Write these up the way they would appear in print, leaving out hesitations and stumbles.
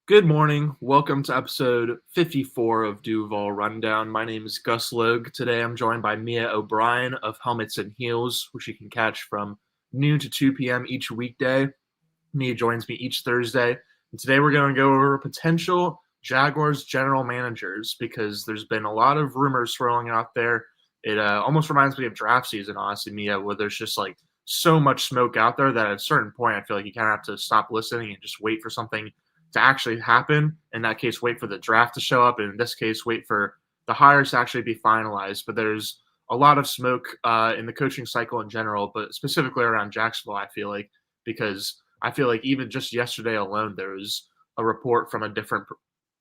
Good morning. Welcome to episode 54 of Duval Rundown. My name is Gus Logue. Today I'm joined by Mia O'Brien of Helmets and Heels, which you can catch from noon to 2 p.m. each weekday. Mia joins me each Thursday. And today we're going to go over potential Jaguars general managers because there's been a lot of rumors swirling out there. It almost reminds me of draft season, honestly, Mia, where there's just like so much smoke out there that at a certain point I feel like you kind of have to stop listening and just wait for something to actually happen. In that case, wait for the draft to show up. And in this case, wait for the hires to actually be finalized. But there's a lot of smoke in the coaching cycle in general, but specifically around Jacksonville, I feel like, because I feel like even just yesterday alone, there was a report from a different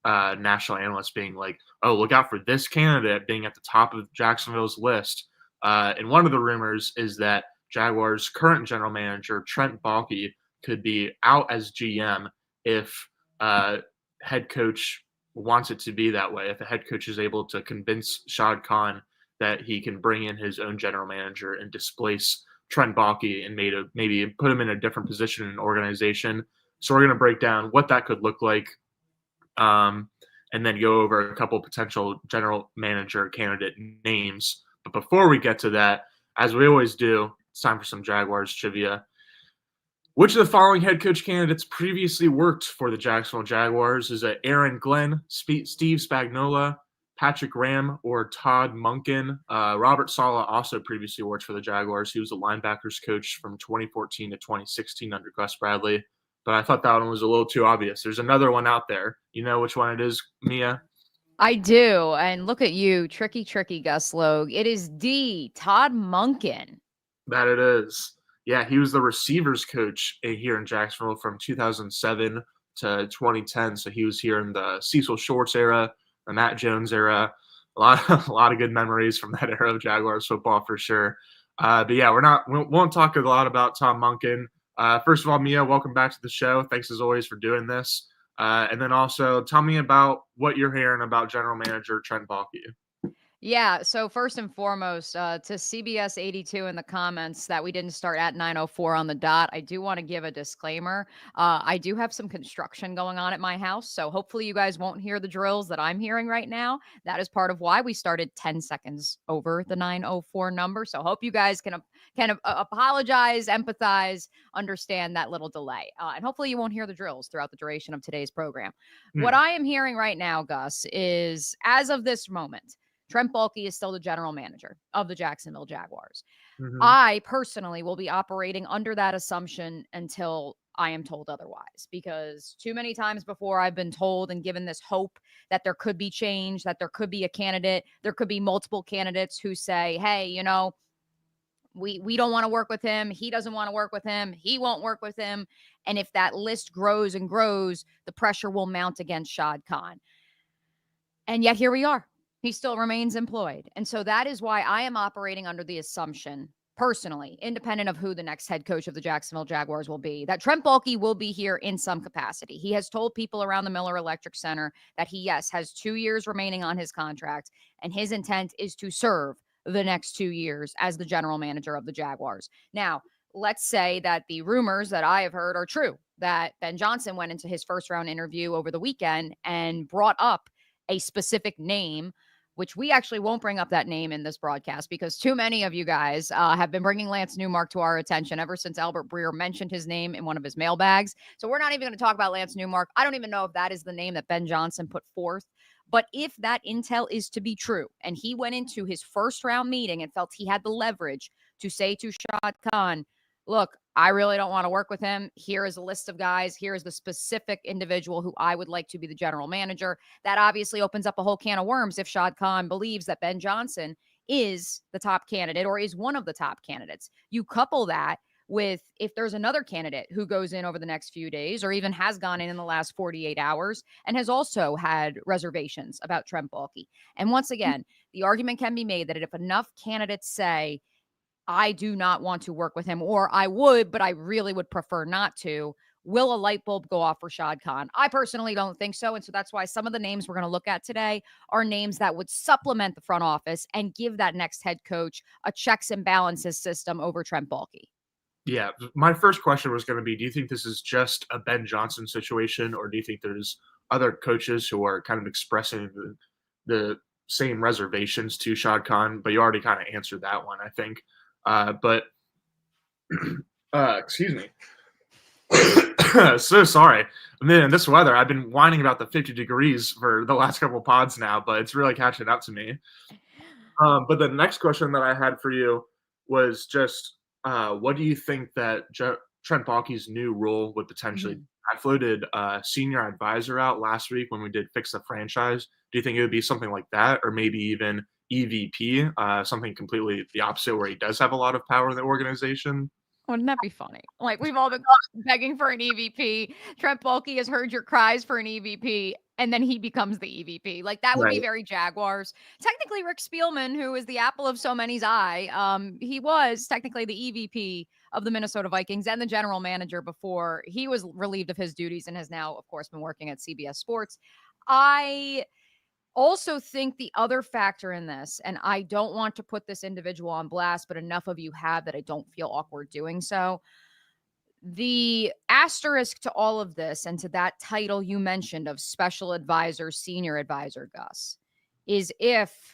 national analyst being like, oh, look out for this candidate being at the top of Jacksonville's list. And one of the rumors is that Jaguars' current general manager, Trent Baalke, could be out as GM if head coach wants it to be that way. If a head coach is able to convince Shad Khan that he can bring in his own general manager and displace Trent Baalke and maybe put him in a different position in an organization. So we're going to break down what that could look like, and then go over a couple potential general manager candidate names. But before we get to that, as we always do, it's time for some Jaguars trivia. Which of the following head coach candidates previously worked for the Jacksonville Jaguars? Is it Aaron Glenn, Steve Spagnuolo, Patrick Graham, or Todd Monken? Robert Saleh also previously worked for the Jaguars. He was a linebackers coach from 2014 to 2016 under Gus Bradley. But I thought that one was a little too obvious. There's another one out there. You know which one it is, Mia? I do. And look at you, tricky Gus Logue. It is D, Todd Monken. That it is. Yeah, he was the receivers coach here in Jacksonville from 2007 to 2010. So he was here in the Cecil Shorts era, the Matt Jones era. A lot of good memories from that era of Jaguars football for sure. But yeah, we won't talk a lot about Tom Monken. First of all, Mia, welcome back to the show. Thanks as always for doing this. And then also tell me about what you're hearing about general manager Trent Baalke. Yeah, so first and foremost, to CBS 82 in the comments that we didn't start at 9:04 on the dot, I do want to give a disclaimer. I do have some construction going on at my house, so hopefully you guys won't hear the drills that I'm hearing right now. That is part of why we started 10 seconds over the 9:04 number. So hope you guys can apologize, empathize, understand that little delay. And hopefully you won't hear the drills throughout the duration of today's program. What I am hearing right now, Gus, is as of this moment, Trent Baalke is still the general manager of the Jacksonville Jaguars. Mm-hmm. I personally will be operating under that assumption until I am told otherwise, because too many times before I've been told and given this hope that there could be change, that there could be a candidate, there could be multiple candidates who say, hey, we don't want to work with him. He doesn't want to work with him. He won't work with him. And if that list grows and grows, the pressure will mount against Shad Khan. And yet here we are. He still remains employed. And so that is why I am operating under the assumption, personally, independent of who the next head coach of the Jacksonville Jaguars will be, that Trent Baalke will be here in some capacity. He has told people around the Miller Electric Center that he, yes, has 2 years remaining on his contract, and his intent is to serve the next 2 years as the general manager of the Jaguars. Now, let's say that the rumors that I have heard are true, that Ben Johnson went into his first round interview over the weekend and brought up a specific name, which we actually won't bring up that name in this broadcast because too many of you guys have been bringing Lance Newmark to our attention ever since Albert Breer mentioned his name in one of his mailbags. So we're not even going to talk about Lance Newmark. I don't even know if that is the name that Ben Johnson put forth. But if that intel is to be true, and he went into his first round meeting and felt he had the leverage to say to Shad Khan, look, I really don't want to work with him. Here is a list of guys. Here is the specific individual who I would like to be the general manager. That obviously opens up a whole can of worms if Shad Khan believes that Ben Johnson is the top candidate or is one of the top candidates. You couple that with if there's another candidate who goes in over the next few days or even has gone in the last 48 hours and has also had reservations about Trent Baalke. And once again, the argument can be made that if enough candidates say, I do not want to work with him, or I would, but I really would prefer not to, will a light bulb go off for Shad Khan? I personally don't think so. And so that's why some of the names we're going to look at today are names that would supplement the front office and give that next head coach a checks and balances system over Trent Baalke. Yeah, my first question was going to be, do you think this is just a Ben Johnson situation, or do you think there's other coaches who are kind of expressing the same reservations to Shad Khan, but you already kind of answered that one, I think. But excuse me. So sorry. Man, this weather, I've been whining about the 50 degrees for the last couple of pods now, but it's really catching up to me. But the next question that I had for you was just, what do you think that Trent Baalke's new role would potentially? Mhm. I floated senior advisor out last week when we did Fix the Franchise. Do you think it would be something like that, or maybe even EVP, something completely the opposite, where he does have a lot of power in the organization? Wouldn't that be funny? Like, we've all been begging for an EVP. Trent Baalke has heard your cries for an EVP, and then he becomes the EVP. Like, that would be Right. very Jaguars. Technically, Rick Spielman, who is the apple of so many's eye, he was technically the EVP of the Minnesota Vikings and the general manager before he was relieved of his duties and has now, of course, been working at CBS Sports. I also think the other factor in this, and I don't want to put this individual on blast, but enough of you have that I don't feel awkward doing so. The asterisk to all of this and to that title you mentioned of special advisor, senior advisor, Gus, is if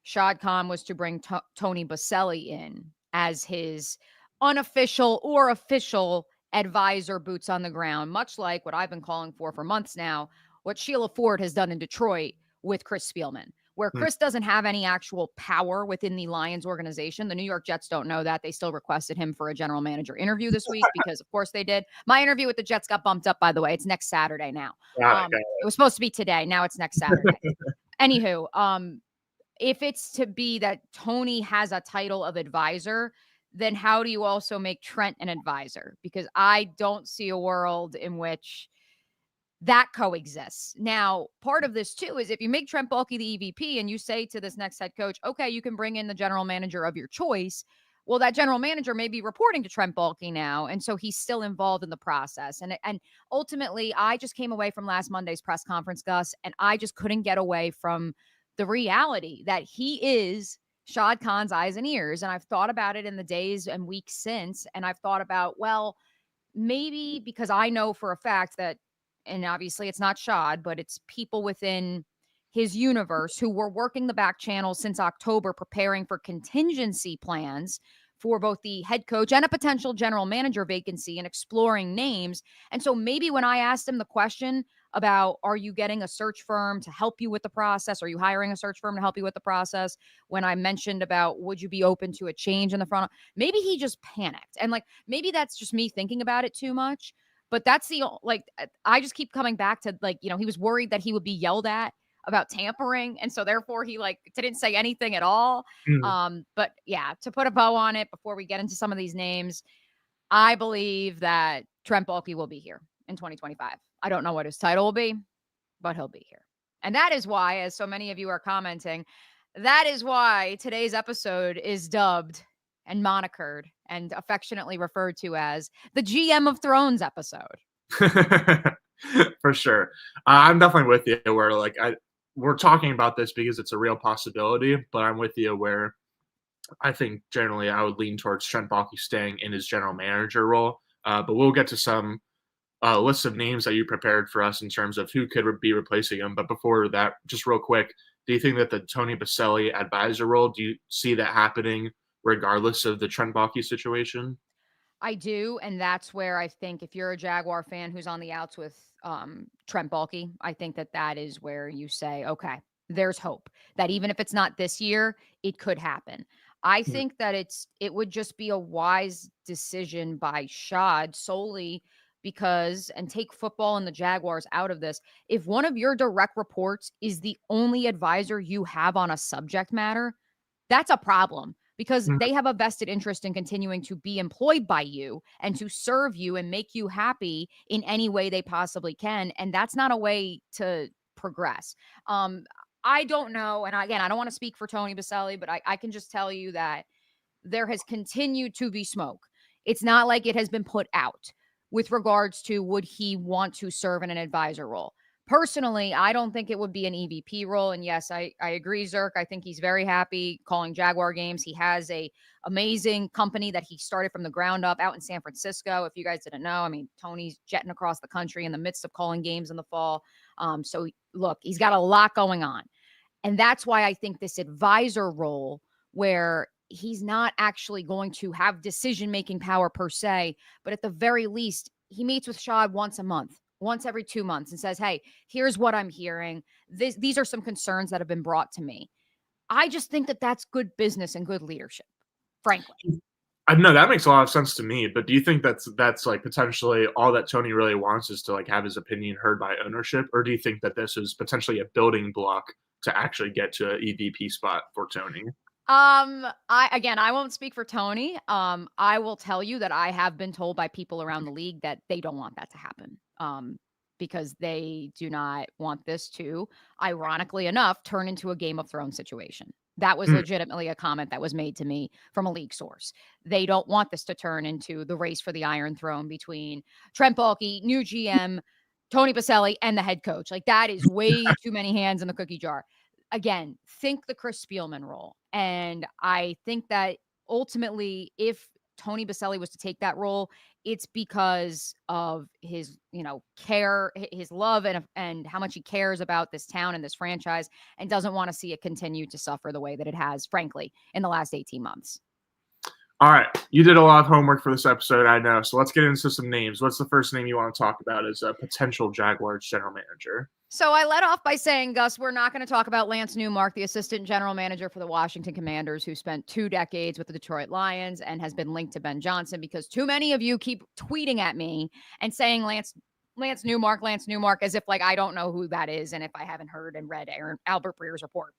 Shad Khan was to bring Tony Baselli in as his unofficial or official advisor, boots on the ground, much like what I've been calling for months now, what Sheila Ford has done in Detroit with Chris Spielman, where Mm. Chris doesn't have any actual power within the Lions organization. The New York Jets don't know that. They still requested him for a general manager interview this week because, of course, they did. My interview with the Jets got bumped up, by the way. It's next Saturday now. Got it. It was supposed to be today. Now it's next Saturday. Anywho, if it's to be that Tony has a title of advisor, then how do you also make Trent an advisor? Because I don't see a world in which that coexists. Now, part of this too is if you make Trent Baalke the EVP and you say to this next head coach, okay, you can bring in the general manager of your choice. Well, that general manager may be reporting to Trent Baalke now. And so he's still involved in the process. And ultimately, I just came away from last Monday's press conference, Gus, and I just couldn't get away from the reality that he is Shad Khan's eyes and ears. And I've thought about it in the days and weeks since. And I've thought about, well, maybe because I know for a fact that, and obviously it's not Shad, but it's people within his universe who were working the back channel since October, preparing for contingency plans for both the head coach and a potential general manager vacancy and exploring names. And so maybe when I asked him the question about, are you getting a search firm to help you with the process? Are you hiring a search firm to help you with the process? When I mentioned about, would you be open to a change in the front? Maybe he just panicked. And like, maybe that's just me thinking about it too much. But that's I just keep coming back to he was worried that he would be yelled at about tampering. And so therefore he didn't say anything at all. Mm. But yeah, to put a bow on it before we get into some of these names, I believe that Trent Baalke will be here in 2025. I don't know what his title will be, but he'll be here. And that is why, as so many of you are commenting, that is why today's episode is dubbed and monikered and affectionately referred to as the GM of Thrones episode. For sure. I'm definitely with you where we're talking about this because it's a real possibility, but I'm with you where I think generally I would lean towards Trent Baalke staying in his general manager role. But we'll get to some lists of names that you prepared for us in terms of who could be replacing him. But before that, just real quick, do you think that the Tony Baselli advisor role, do you see that happening regardless of the Trent Baalke situation? I do, and that's where I think if you're a Jaguar fan who's on the outs with Trent Baalke, I think that is where you say, okay, there's hope that even if it's not this year, it could happen. I Mhm. think that it would just be a wise decision by Shad solely because, and take football and the Jaguars out of this, if one of your direct reports is the only advisor you have on a subject matter, that's a problem because Mhm. they have a vested interest in continuing to be employed by you and to serve you and make you happy in any way they possibly can. And that's not a way to progress. Um, I don't know. And again, I don't want to speak for Tony Baselli, but I can just tell you that there has continued to be smoke. It's not like it has been put out with regards to would he want to serve in an advisor role. Personally, I don't think it would be an EVP role. And yes, I agree, Zerk. I think he's very happy calling Jaguar games. He has a amazing company that he started from the ground up out in San Francisco. If you guys didn't know, I mean, Tony's jetting across the country in the midst of calling games in the fall. So look, he's got a lot going on. And that's why I think this advisor role, where he's not actually going to have decision-making power per se, but at the very least, he meets with Shad once a month, once every 2 months, and says, hey, here's what I'm hearing. These are some concerns that have been brought to me. I just think that that's good business and good leadership, frankly. I know that makes a lot of sense to me, but do you think that's like potentially all that Tony really wants is to like have his opinion heard by ownership, or do you think that this is potentially a building block to actually get to an EVP spot for Tony? I won't speak for Tony. I will tell you that I have been told by people around the league that they don't want that to happen. Because they do not want this to, ironically enough, turn into a Game of Thrones situation. That was legitimately a comment that was made to me from a league source. They don't want this to turn into the race for the Iron Throne between Trent Baalke, new GM, Tony Baselli, and the head coach. Like, that is way too many hands in the cookie jar. Again, think the Chris Spielman role. And I think that ultimately, if Tony Baselli was to take that role, it's because of his, care, his love, and how much he cares about this town and this franchise, and doesn't want to see it continue to suffer the way that it has, frankly, in the last 18 months. All right. You did a lot of homework for this episode, I know. So let's get into some names. What's the first name you want to talk about as a potential Jaguars general manager? So I led off by saying, Gus, we're not going to talk about Lance Newmark, the assistant general manager for the Washington Commanders, who spent 2 decades with the Detroit Lions and has been linked to Ben Johnson, because too many of you keep tweeting at me and saying Lance Newmark, as if like I don't know who that is, and if I haven't heard and read Albert Breer's report.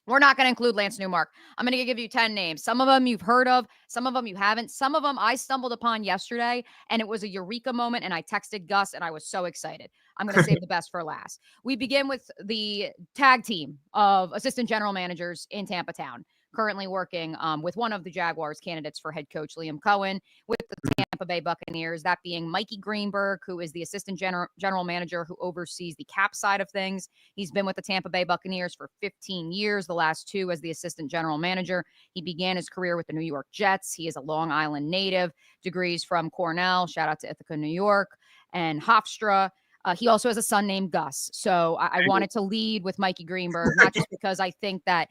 We're not going to include Lance Newmark. I'm going to give you 10 names. Some of them you've heard of. Some of them you haven't. Some of them I stumbled upon yesterday, and it was a eureka moment, and I texted Gus, and I was so excited. I'm going to save the best for last. We begin with the tag team of assistant general managers in Tampa Town, currently working with one of the Jaguars candidates for head coach, Liam Cohen, with the Tampa Bay Buccaneers, that being Mikey Greenberg, who is the assistant general manager who oversees the cap side of things. He's been with the Tampa Bay Buccaneers for 15 years, the last 2 as the assistant general manager. He began his career with the New York Jets. He is a Long Island native, degrees from Cornell, shout out to Ithaca, New York, and Hofstra. He also has a son named Gus. So I wanted to lead with Mikey Greenberg, not just because I think that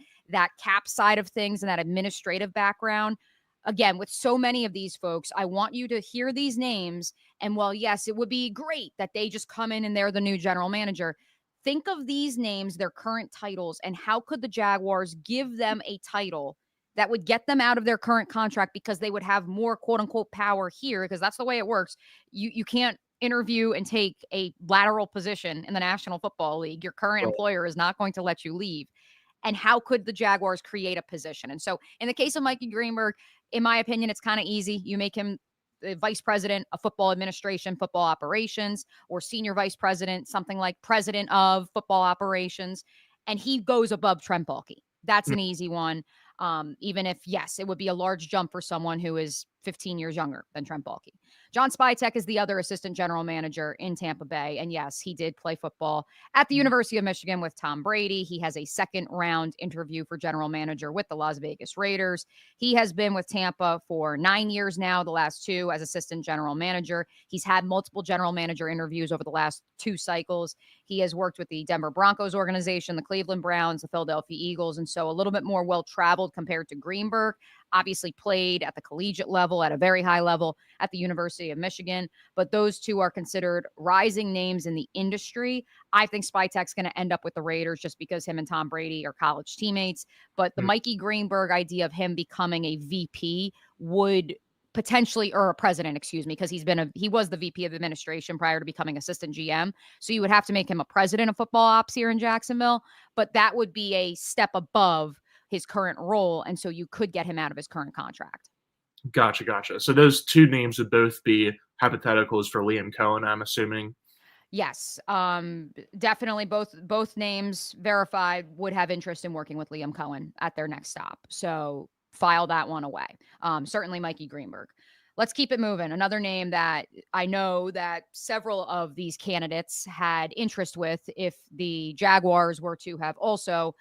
cap side of things and that administrative background, again, with so many of these folks, I want you to hear these names. And while, yes, it would be great that they just come in and they're the new general manager, think of these names, their current titles, and how could the Jaguars give them a title that would get them out of their current contract, because they would have more quote unquote power here, because that's the way it works. You can't interview and take a lateral position in the National Football League. Your current employer is not going to let you leave. And how could the Jaguars create a position? And so in the case of Mikey Greenberg, in my opinion, it's kind of easy. You make him the vice president of football administration, football operations, or senior vice president, something like president of football operations, and he goes above Trent Baalke. That's an easy one. Even if, yes, it would be a large jump for someone who is 15 years younger than Trent Baalke. John Spytek is the other assistant general manager in Tampa Bay. And yes, he did play football at the University of Michigan with Tom Brady. He has a 2nd round interview for general manager with the Las Vegas Raiders. He has been with Tampa for 9 years now, the last 2 as assistant general manager. He's had multiple general manager interviews over the last 2 cycles. He has worked with the Denver Broncos organization, the Cleveland Browns, the Philadelphia Eagles, and so a little bit more well-traveled compared to Greenberg. Obviously played at the collegiate level, at a very high level at the University of Michigan, but those 2 are considered rising names in the industry. I think Spytek's going to end up with the Raiders just because him and Tom Brady are college teammates, but the Mikey Greenberg idea of him becoming a VP would potentially, or a president, excuse me, because he was the VP of administration prior to becoming assistant GM. So you would have to make him a president of football ops here in Jacksonville, but that would be a step above his current role. And so you could get him out of his current contract. Gotcha. So those 2 names would both be hypotheticals for Liam Cohen, I'm assuming. Yes, definitely both names verified would have interest in working with Liam Cohen at their next stop. So file that one away. Certainly Mikey Greenberg. let's keep it moving. Another name that I know that several of these candidates had interest with if the Jaguars were to have also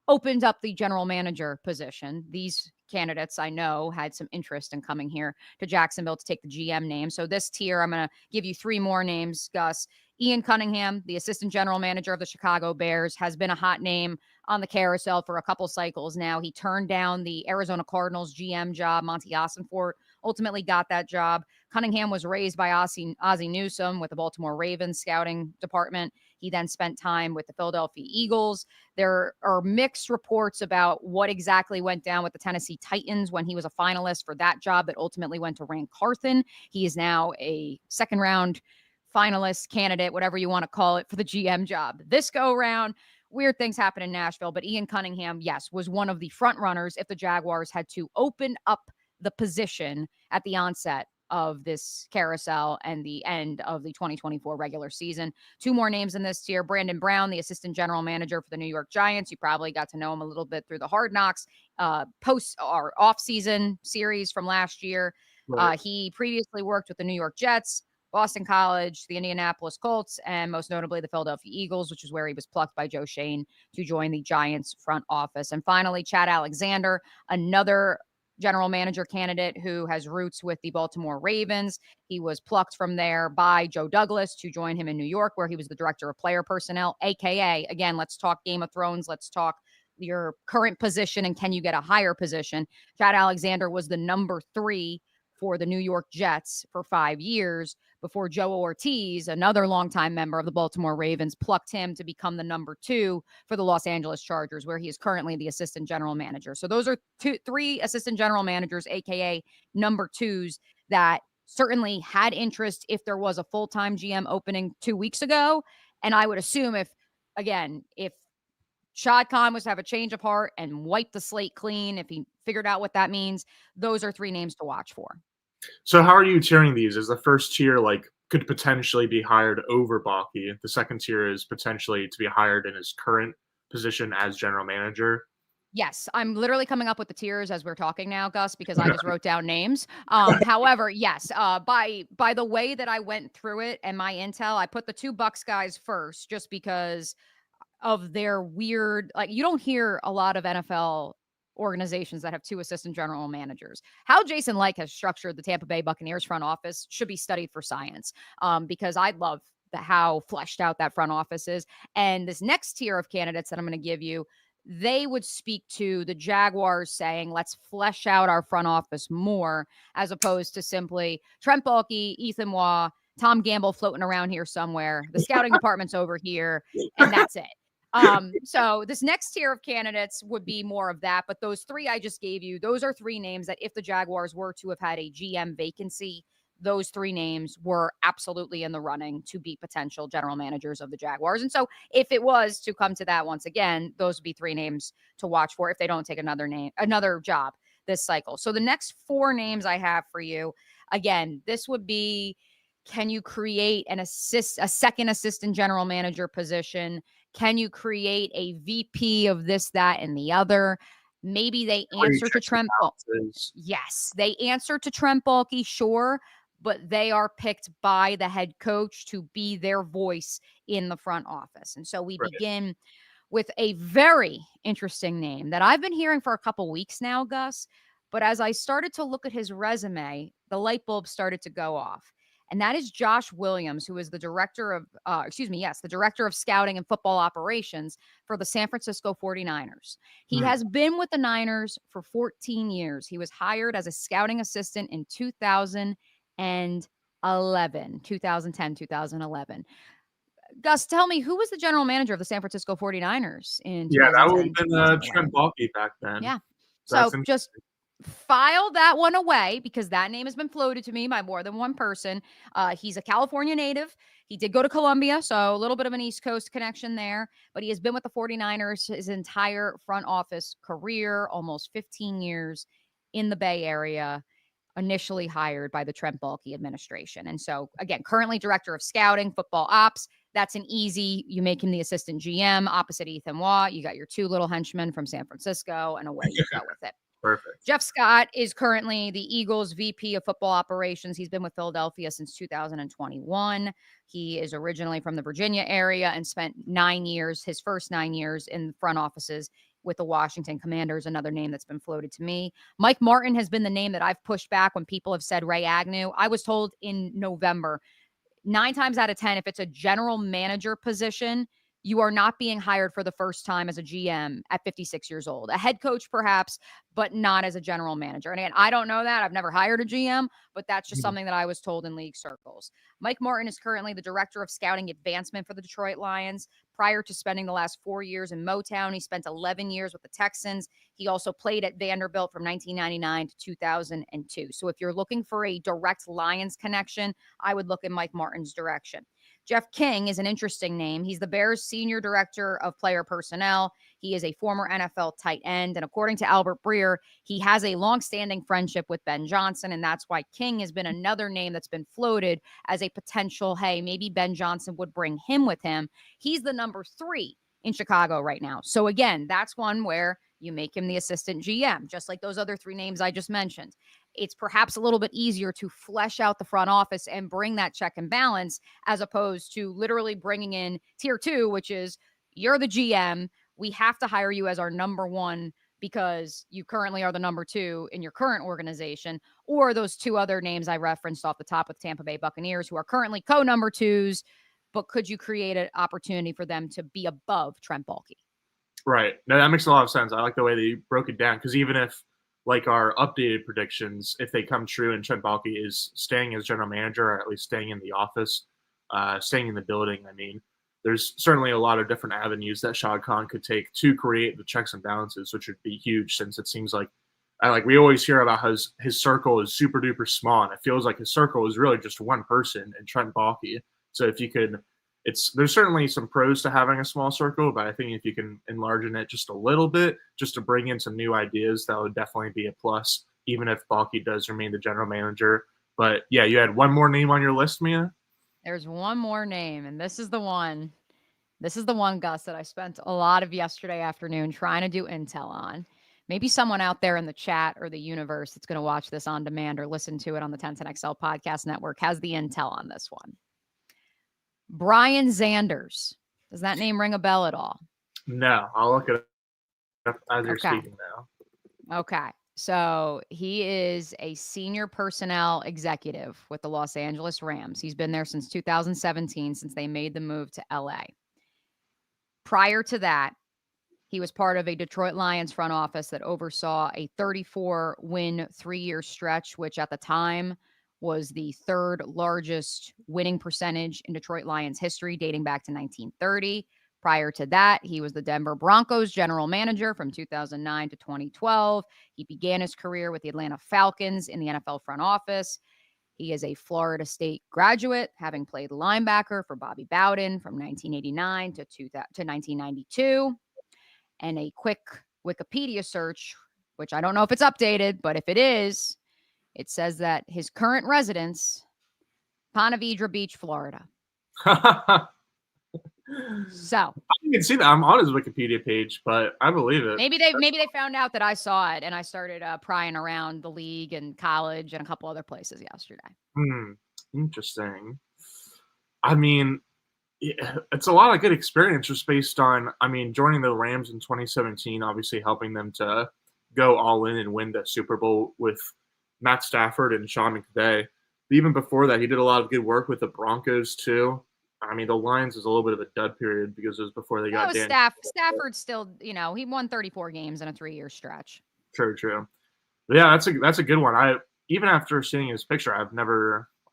opened up the general manager position. These candidates I know had some interest in coming here to Jacksonville to take the GM name. So this tier, I'm going to give you three more names, Gus. Ian Cunningham, the assistant general manager of the Chicago Bears, has been a hot name on the carousel for a couple cycles now. He turned down the Arizona Cardinals GM job. Monty Ossenfort ultimately got that job. Cunningham was raised by Ozzie Newsome with the Baltimore Ravens scouting department. He then spent time with the Philadelphia Eagles. There are mixed reports about what exactly went down with the Tennessee Titans when he was a finalist for that job that ultimately went to Rank Carthen. He is now a second round finalist candidate, whatever you want to call it, for the GM job. This go around, weird things happen in Nashville, but Ian Cunningham, yes, was one of the front runners if the Jaguars had to open up the position at the onset of this carousel and the end of the 2024 regular season. Two more names in this tier. Brandon Brown, the assistant general manager for the New York Giants. You probably got to know him a little bit through the Hard Knocks post or off-season series from last year. Right. He previously worked with the New York Jets, Boston College, the Indianapolis Colts, and most notably the Philadelphia Eagles, which is where he was plucked by Joe Shane to join the Giants front office. And finally, Chad Alexander, another general manager candidate who has roots with the Baltimore Ravens. He was plucked from there by Joe Douglas to join him in New York, where he was the director of player personnel, AKA, again, let's talk Game of Thrones. Let's talk your current position and can you get a higher position? Chad Alexander was the number 3 for the New York Jets for 5 years before Joe Ortiz, another longtime member of the Baltimore Ravens, plucked him to become the number 2 for the Los Angeles Chargers, where he is currently the assistant general manager. So those are three assistant general managers, AKA number 2s, that certainly had interest if there was a full-time GM opening 2 weeks ago. And I would assume if Shad Khan was to have a change of heart and wipe the slate clean, if he figured out what that means, those are 3 names to watch for. So how are you tiering these? Is the first tier could potentially be hired over Baalke? The second tier is potentially to be hired in his current position as general manager. Yes, I'm literally coming up with the tiers as we're talking now, Gus, because I just wrote down names. However, yes, by the way that I went through it and my intel, I put the 2 Bucks guys first just because of their weird, you don't hear a lot of NFL organizations that have 2 assistant general managers. How Jason Licht has structured the Tampa Bay Buccaneers front office should be studied for science, because I love how fleshed out that front office is. And this next tier of candidates that I'm going to give you, they would speak to the Jaguars saying, let's flesh out our front office more, as opposed to simply Trent Baalke, Ethan Waugh, Tom Gamble floating around here somewhere. The scouting department's over here, and that's it. So this next tier of candidates would be more of that, but those 3 I just gave you, those are 3 names that if the Jaguars were to have had a GM vacancy, those 3 names were absolutely in the running to be potential general managers of the Jaguars. And so if it was to come to that once again, those would be 3 names to watch for if they don't take another job this cycle. So the next 4 names I have for you, again, this would be, can you create a second assistant general manager position? Can you create a VP of this, that, and the other? Maybe they answer to Trent Baalke. Yes, they answer to Trent Baalke, sure, but they are picked by the head coach to be their voice in the front office. And so we begin with a very interesting name that I've been hearing for a couple weeks now, Gus. But as I started to look at his resume, the light bulb started to go off. And that is Josh Williams, who is the director of, the director of scouting and football operations for the San Francisco 49ers. He has been with the Niners for 14 years. He was hired as a scouting assistant in 2010, 2011. Gus, tell me, who was the general manager of the San Francisco 49ers in 2010? Yeah, that would have been Trent Baalke back then. Yeah. So just file that one away because that name has been floated to me by more than one person. He's a California native. He did go to Columbia, so a little bit of an East Coast connection there, but he has been with the 49ers his entire front office career, almost 15 years in the Bay Area, initially hired by the Trent Baalke administration. And so, again, currently director of scouting, football ops. That's an easy, you make him the assistant GM opposite Ethan Waugh. You got your 2 little henchmen from San Francisco, and away you go with it. Perfect. Jeff Scott is currently the Eagles VP of football operations. He's been with Philadelphia since 2021. He is originally from the Virginia area and spent 9 years, his first 9 years in front offices with the Washington Commanders, another name that's been floated to me. Mike Martin has been the name that I've pushed back when people have said Ray Agnew. I was told in November, 9 times out of 10, if it's a general manager position, you are not being hired for the first time as a GM at 56 years old. A head coach, perhaps, but not as a general manager. And again, I don't know that. I've never hired a GM, but that's just something that I was told in league circles. Mike Martin is currently the director of scouting advancement for the Detroit Lions. Prior to spending the last 4 years in Motown, he spent 11 years with the Texans. He also played at Vanderbilt from 1999 to 2002. So if you're looking for a direct Lions connection, I would look in Mike Martin's direction. Jeff King is an interesting name. He's the Bears' senior director of player personnel. He is a former NFL tight end. And according to Albert Breer, he has a longstanding friendship with Ben Johnson. And that's why King has been another name that's been floated as a potential, hey, maybe Ben Johnson would bring him with him. He's the number 3 in Chicago right now. So again, that's one where you make him the assistant GM, just like those other 3 names I just mentioned. It's perhaps a little bit easier to flesh out the front office and bring that check and balance as opposed to literally bringing in tier 2, which is you're the GM. We have to hire you as our number 1 because you currently are the number 2 in your current organization, or those 2 other names I referenced off the top with Tampa Bay Buccaneers who are currently co-number 2s, but could you create an opportunity for them to be above Trent Baalke? Right. No, that makes a lot of sense. I like the way that you broke it down because even if like our updated predictions, if they come true and Trent Baalke is staying as general manager or at least staying in the office, staying in the building, I mean, there's certainly a lot of different avenues that Shad Khan could take to create the checks and balances, which would be huge since it seems like we always hear about how his circle is super duper small, and it feels like his circle is really just one person and Trent Baalke. So if you could there's certainly some pros to having a small circle, but I think if you can enlarge it just a little bit, just to bring in some new ideas, that would definitely be a plus, even if Baalke does remain the general manager. But yeah, you had one more name on your list, Mia? There's one more name, and this is the one. This is the one, Gus, that I spent a lot of yesterday afternoon trying to do intel on. Maybe someone out there in the chat or the universe that's going to watch this on demand or listen to it on the 1010XL podcast network has the intel on this one. Brian Zanders. Does that name ring a bell at all? No, I'll look it up as you're speaking now. Okay. So he is a senior personnel executive with the Los Angeles Rams. He's been there since 2017, since they made the move to LA. Prior to that, he was part of a Detroit Lions front office that oversaw a 34-win 3-year stretch, which at the time was the 3rd largest winning percentage in Detroit Lions history, dating back to 1930. Prior to that, he was the Denver Broncos general manager from 2009 to 2012. He began his career with the Atlanta Falcons in the NFL front office. He is a Florida State graduate, having played linebacker for Bobby Bowden from 1989 to 1992. And a quick Wikipedia search, which I don't know if it's updated, but if it is, it says that his current residence, Ponte Vedra Beach, Florida. So I can see that. I'm on his Wikipedia page, but I believe it. Maybe they found out that I saw it and I started prying around the league and college and a couple other places yesterday. Interesting. I mean, it's a lot of good experience just based on, joining the Rams in 2017, obviously helping them to go all in and win the Super Bowl with Matt Stafford and Sean McVay. Even before that, he did a lot of good work with the Broncos too. The Lions is a little bit of a dud period because it was before they got Dan. Stafford still, he won 34 games in a 3-year stretch. True. But yeah, that's a good one. Even after seeing his picture, I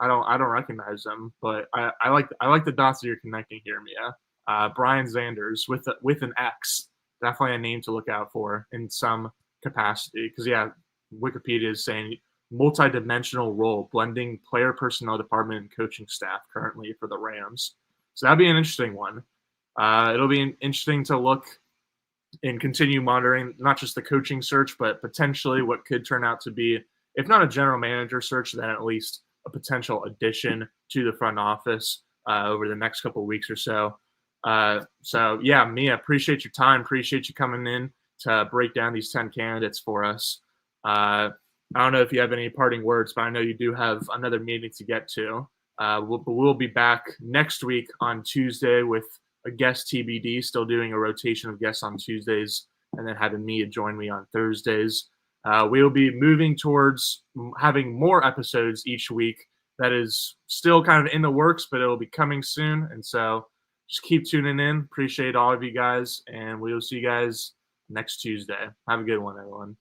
don't recognize him, but I like the dots that you're connecting here, Mia. Brian Zanders with an X, definitely a name to look out for in some capacity. Because Wikipedia is saying multi-dimensional role, blending player personnel department and coaching staff currently for the Rams. So that'd be an interesting one. It'll be interesting to look and continue monitoring not just the coaching search, but potentially what could turn out to be, if not a general manager search, then at least a potential addition to the front office over the next couple of weeks or so. Mia, appreciate your time. Appreciate you coming in to break down these 10 candidates for us. I don't know if you have any parting words, but I know you do have another meeting to get to. We'll be back next week on Tuesday with a guest TBD, still doing a rotation of guests on Tuesdays, and then having Mia join me on Thursdays. We will be moving towards having more episodes each week. That is still kind of in the works, but it will be coming soon. And so just keep tuning in. Appreciate all of you guys, and we will see you guys next Tuesday. Have a good one, everyone.